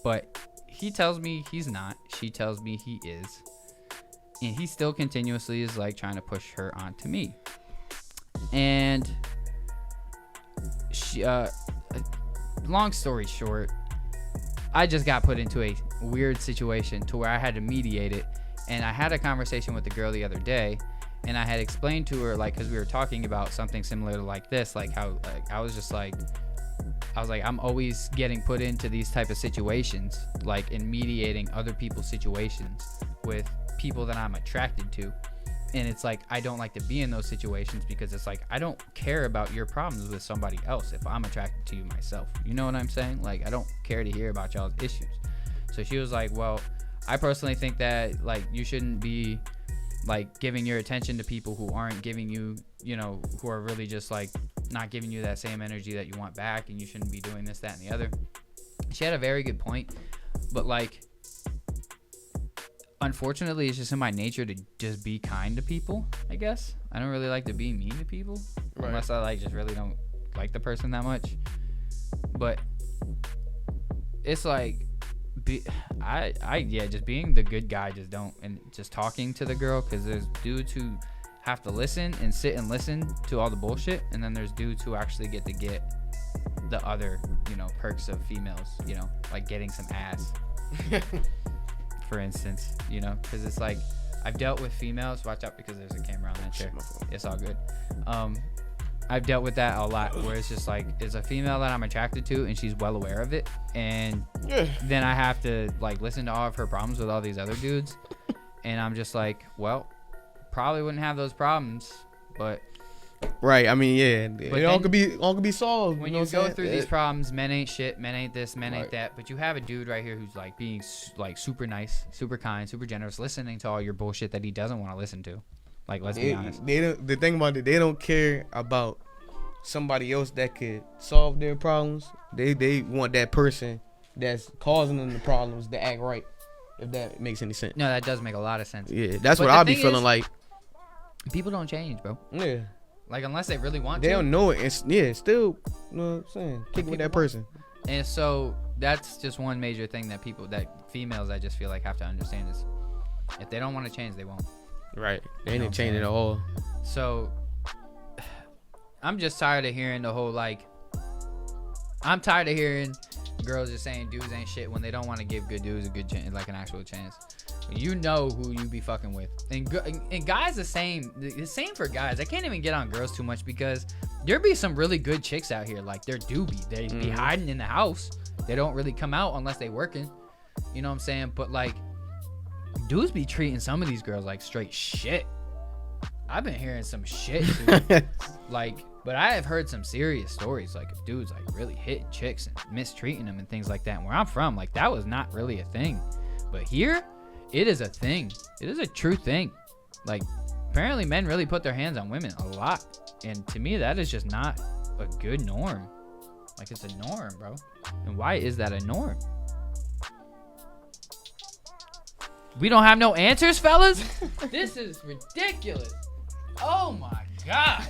But he tells me he's not. She tells me he is. And he still continuously is like trying to push her onto me. And she, long story short, I just got put into a weird situation to where I had to mediate it. And I had a conversation with the girl the other day, and I had explained to her, like, because we were talking about something similar to like this, like how, like, I was like, I'm always getting put into these type of situations, like in mediating other people's situations with people that I'm attracted to. And it's like, I don't like to be in those situations because it's like, I don't care about your problems with somebody else if I'm attracted to you myself. You know what I'm saying? Like, I don't care to hear about y'all's issues. So she was like, well, I personally think that, like, you shouldn't be, like, giving your attention to people who aren't giving you, you know, who are really just, like, not giving you that same energy that you want back, and you shouldn't be doing this, that, and the other. She had a very good point, but, like, unfortunately, it's just in my nature to just be kind to people, I guess. I don't really like to be mean to people, unless I, like, just really don't like the person that much. But it's like, just being the good guy, just don't, and just talking to the girl, because there's dudes who have to listen and sit and listen to all the bullshit, and then there's dudes who actually get the other, you know, perks of females, you know, like getting some ass. For instance, you know, because it's like, I've dealt with females. Watch out, because there's a camera on that chair. It's all good. I've dealt with that a lot, where it's just like, it's a female that I'm attracted to, and she's well aware of it, and then I have to, like, listen to all of her problems with all these other dudes, and I'm just like, well, probably wouldn't have those problems, but right. I mean, yeah, it all could be solved. When you go through these problems, men ain't shit, men ain't this, men ain't that. But you have a dude right here who's like being like super nice, super kind, super generous, listening to all your bullshit that he doesn't want to listen to. Like, let's be honest. The thing about it, they don't care about somebody else that could solve their problems. They want that person that's causing them the problems to act right. If that makes any sense. No, that does make a lot of sense. Yeah, that's what I'll be feeling like. People don't change, bro. Yeah. Like, unless they really want they to. They don't know it. And, yeah, still, you know what I'm saying? Kick with that person. And so that's just one major thing that females, I just feel like have to understand is if they don't want to change, they won't. Right. They ain't changing at all. So I'm just tired of hearing the whole, like, I'm tired of hearing girls just saying dudes ain't shit when they don't want to give good dudes a good chance, like an actual chance. You know who you be fucking with, and guys the same for guys. I can't even get on girls too much because there be some really good chicks out here. Like, there do be. They be hiding in the house. They don't really come out unless they working. You know what I'm saying? But like, dudes be treating some of these girls like straight shit. I've been hearing some shit, dude. Like, but I have heard some serious stories, like of dudes like really hitting chicks and mistreating them and things like that. And where I'm from, like, that was not really a thing. But here, it is a thing. It is a true thing. Like, apparently men really put their hands on women a lot. And to me, that is just not a good norm. Like, it's a norm, bro. And why is that a norm? We don't have no answers, fellas? This is ridiculous. Oh my God.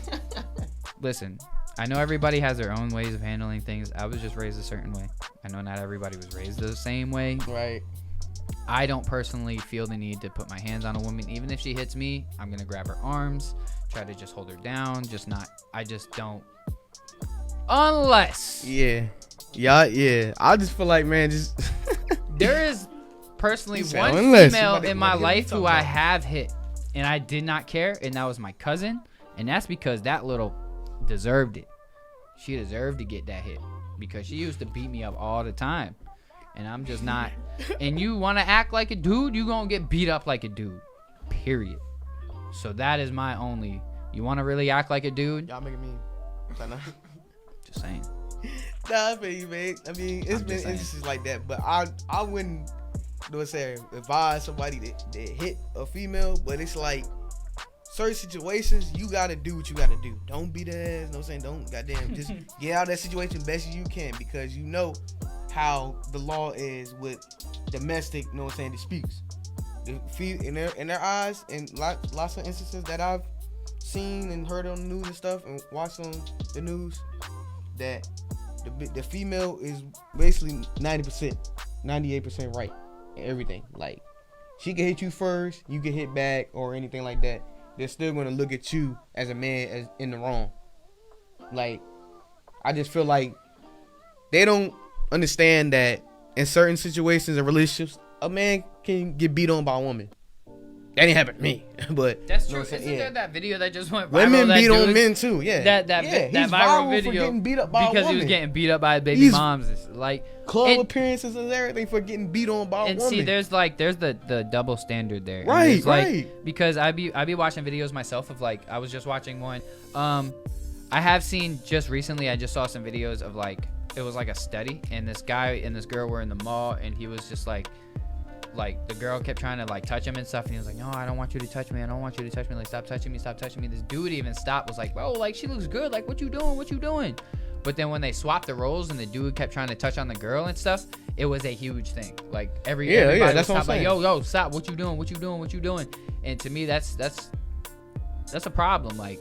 Listen, I know everybody has their own ways of handling things. I was just raised a certain way. I know not everybody was raised the same way. Right. I don't personally feel the need to put my hands on a woman. Even if she hits me, I'm going to grab her arms, try to just hold her down. I just don't. Unless. Yeah. I just feel like, man, just. There is personally one female in my life who I have hit, and I did not care, and that was my cousin. And that's because that little deserved it. She deserved to get that hit because she used to beat me up all the time. And I'm just not. And you want to act like a dude, you going to get beat up like a dude. Period. So that is my only. You want to really act like a dude? Y'all making me. Just saying. Nah, man. I mean, it's been instances like that. But I wouldn't advise somebody that hit a female. But it's like certain situations, you got to do what you got to do. Don't beat her ass. You know what I'm saying? Don't goddamn. Just get out of that situation best as you can because you know how the law is with domestic, you know what I'm saying, disputes. In their eyes, and lots of instances that I've seen and heard on the news and stuff and watched on the news, that the female is basically 90%, 98% right in everything. Like, she can hit you first, you can hit back or anything like that. They're still going to look at you as a man as in the wrong. Like, I just feel like they don't understand that in certain situations and relationships, a man can get beat on by a woman. That didn't happen to me, but that's true. Isn't there that video that just went viral? Women beat on men too. Yeah, that viral video for getting beat up by because he was getting beat up by baby moms. It's like club appearances and everything for getting beat on by a woman. And see, there's the double standard there. Right. Because I be watching videos myself of, like, I was just watching one. I have seen just recently. I just saw some videos of, like, it was like a study, and this guy and this girl were in the mall, and he was just like the girl kept trying to, like, touch him and stuff, and he was like, no, I don't want you to touch me, like, stop touching me. This dude even stopped, was like, bro, like, she looks good, like, what you doing? But then when they swapped the roles and the dude kept trying to touch on the girl and stuff, it was a huge thing. Like, everybody was stopped, like, yo, stop, what you doing? And to me, that's a problem. Like,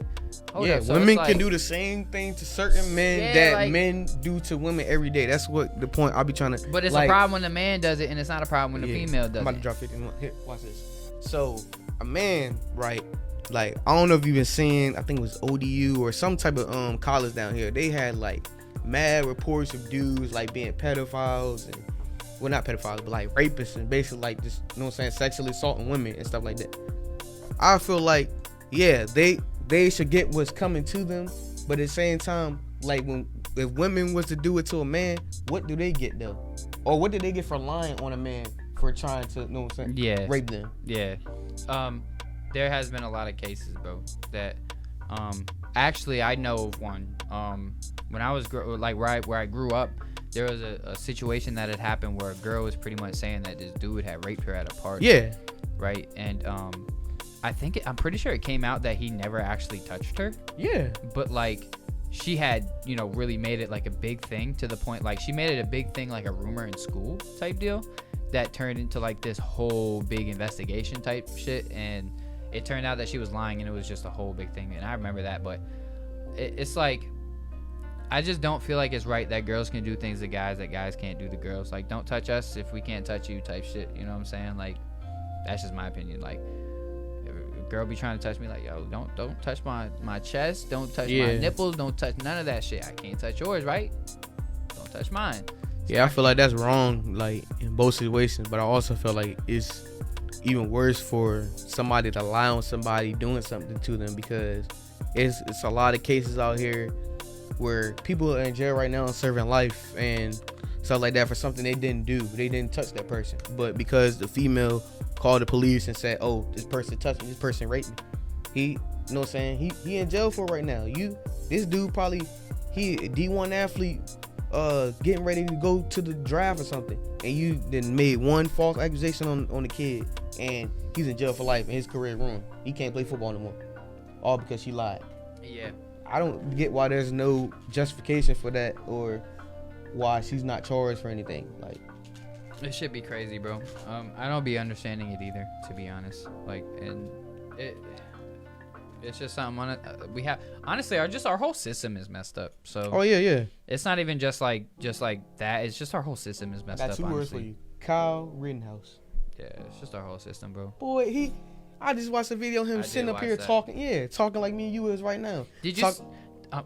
so women can do the same thing to certain men that men do to women every day. That's what the point I'll be trying to. But it's a problem when the man does it, and it's not a problem when the female does it. I'm about to drop 50. Here, watch this. So a man, right? Like, I don't know if you've been seeing. I think it was ODU or some type of college down here. They had, like, mad reports of dudes, like, being pedophiles and, well, not pedophiles, but like rapists and basically, like, just, you know what I'm saying, sexually assaulting women and stuff like that. I feel like, yeah, they should get what's coming to them, but at the same time, like, if women was to do it to a man, what do they get though? Or what did they get for lying on a man for trying to, you know what I'm saying, rape them? Yeah. There has been a lot of cases, bro, that actually I know of one. When I was where I grew up, there was a situation that had happened where a girl was pretty much saying that this dude had raped her at a party. Yeah. Right? And I'm pretty sure it came out that he never actually touched her. Yeah. But, like, she had, really made it like a big thing, to the point, like, she made it a big thing, like a rumor in school type deal that turned into, like, this whole big investigation type shit. And it turned out that she was lying, and it was just a whole big thing. And I remember that, but it's like, I just don't feel like it's right that girls can do things to guys that guys can't do to girls. Like, don't touch us if we can't touch you type shit. You know what I'm saying? Like, that's just my opinion. Like, if a girl be trying to touch me, like, yo, don't touch my chest. Don't touch my nipples. Don't touch none of that shit. I can't touch yours, right? Don't touch mine. Yeah, I feel like that's wrong, like, in both situations. But I also feel like it's even worse for somebody to lie on somebody doing something to them, because it's a lot of cases out here where people are in jail right now and serving life and stuff like that for something they didn't do. They didn't touch that person. But because the female called the police and said, oh, this person touched me, this person raped me, he, you know what I'm saying? He in jail for right now. This dude probably, he a D1 athlete, getting ready to go to the draft or something. And you then made one false accusation on the kid, and he's in jail for life and his career ruined. He can't play football anymore. All because she lied. Yeah. I don't get why there's no justification for that, or why she's not charged for anything. Like, it should be crazy, bro. I don't be understanding it either, to be honest. Like, and it's just something we have. Honestly, our whole system is messed up. So. Oh yeah. It's not even just like that. It's just our whole system is messed up. I got two words for you: Kyle Rittenhouse. Yeah, it's just our whole system, bro. Boy, I just watched a video of him sitting up here talking like me and you is right now. Did you?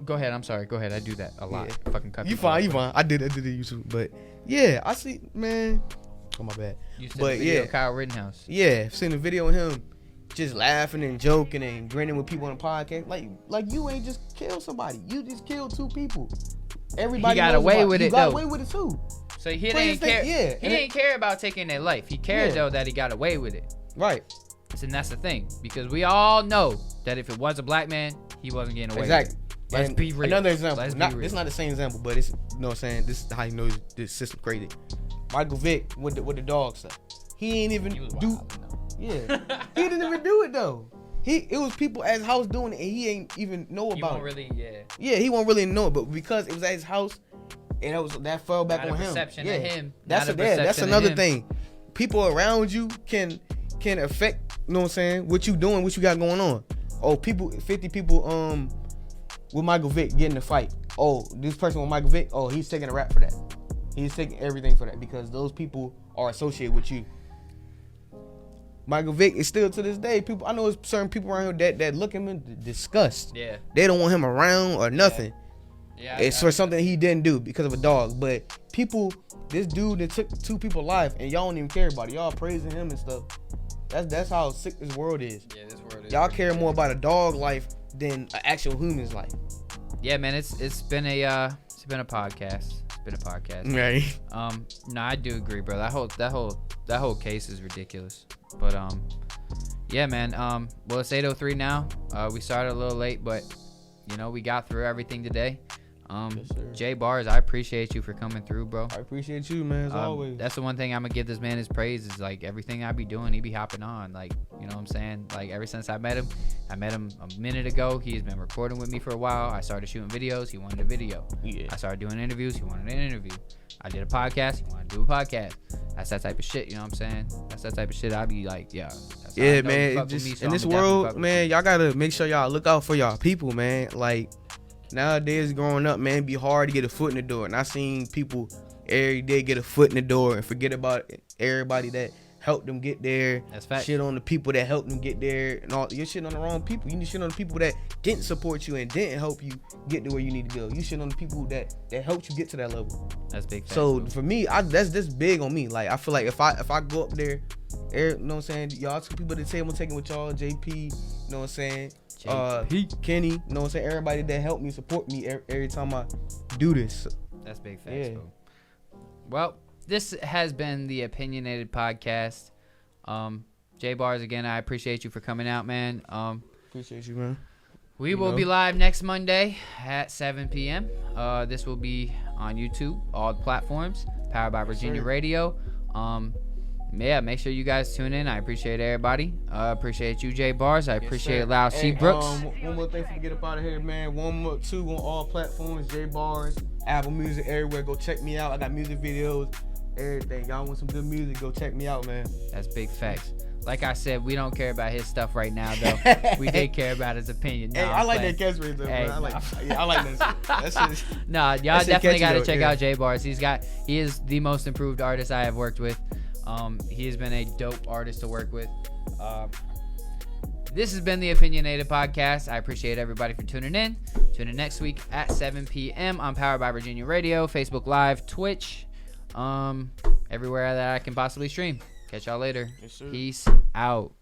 Go ahead. I'm sorry. Go ahead. I do that a lot. Yeah. Fucking cut. You fine. I did it YouTube, but yeah, I see, man. Oh my bad. You seen the video of Kyle Rittenhouse. Yeah, I've seen a video of him just laughing and joking and grinning with people on the podcast. Like you ain't just killed somebody. You just killed two people. Everybody got away with it. He got away with it too. So he didn't care. Yeah, he didn't care about taking their life. He cared though that he got away with it. Right. And that's the thing, because we all know that if it was a black man, he wasn't getting away with it. Let's be real. Another example. It's not the same example, but it's, you know what I'm saying, this is how you know this system crazy. Michael Vick with the dog stuff. He ain't even do. Yeah. He didn't even do it though. It was people at his house doing it, and he ain't even know about it. He won't really, yeah, he won't really know it, but because it was at his house, and that fell back on him. Perception of him. That's another thing. People around you can affect, you know what I'm saying, what you doing, what you got going on. Oh, 50 people with Michael Vick getting in a fight. Oh, this person with Michael Vick, oh, he's taking a rap for that. He's taking everything for that because those people are associated with you. Michael Vick is still to this day. I know there's certain people around here that look at him in disgust. Yeah. They don't want him around or nothing. Yeah. It's for something he didn't do because of a dog. But this dude that took two people's life and y'all don't even care about it. Y'all praising him and stuff. That's how sick this world is. Yeah, this world is. Y'all care more about a dog life than an actual human's life. Yeah, man, it's been a podcast. It's been a podcast. Right. No, I do agree, bro. That whole case is ridiculous. But yeah, man. Well, it's 8:03 now. We started a little late, but you know we got through everything today. Yes, Jay Bars, I appreciate you for coming through, bro. I appreciate you, man, as always. That's the one thing I'm gonna give this man his praise is like everything I be doing, he be hopping on. Like, you know what I'm saying? Like ever since I met him a minute ago. He's been recording with me for a while. I started shooting videos. He wanted a video. Yeah. I started doing interviews. He wanted an interview. I did a podcast. He wanted to do a podcast. That's that type of shit. You know what I'm saying? That's that type of shit. I be like, yeah. Yeah, man. In this world, man, y'all gotta make sure y'all look out for y'all people, man. Like. Nowadays, growing up, man, it be hard to get a foot in the door. And I seen people every day get a foot in the door and forget about everybody that helped them get there. That's fact. Shit on the people that helped them get there. And all you're shit on the wrong people. You need shit on the people that didn't support you and didn't help you get to where you need to go. You shit on the people that helped you get to that level. That's big fact. So for me, that's big on me. Like I feel like if I go up there, you know what I'm saying? Y'all two people at the table taking with y'all, JP, you know what I'm saying? Kenny, you know what I'm saying? Everybody that helped me, support me every time I do this. That's big facts, bro. Well, this has been the Opinionated Podcast. Jay Bars, again, I appreciate you for coming out, man. Appreciate you, man. We will be live next Monday at 7 p.m. This will be on YouTube, all the platforms, powered by Virginia Radio. Yeah, make sure you guys tune in. I appreciate everybody. Appreciate you, Jay Bars. I appreciate Loud C. Brooks. One more thing for get up out of here, man. 1 more 2 on all platforms. Jay Bars, Apple Music, everywhere. Go check me out. I got music videos, everything. Y'all want some good music? Go check me out, man. That's big facts. Like I said, we don't care about his stuff right now, though. We did care about his opinion. Hey, I like that catchphrase, though, hey, bro. I like that shit. That shit. Nah, y'all definitely got to check out J Bars. He is the most improved artist I have worked with. He has been a dope artist to work with. This has been the Opinionated Podcast. I appreciate everybody for tuning in. Tune in next week at 7 p.m. on Powered by Virginia Radio, Facebook Live, Twitch, everywhere that I can possibly stream. Catch y'all later. Yes, sir. Peace out.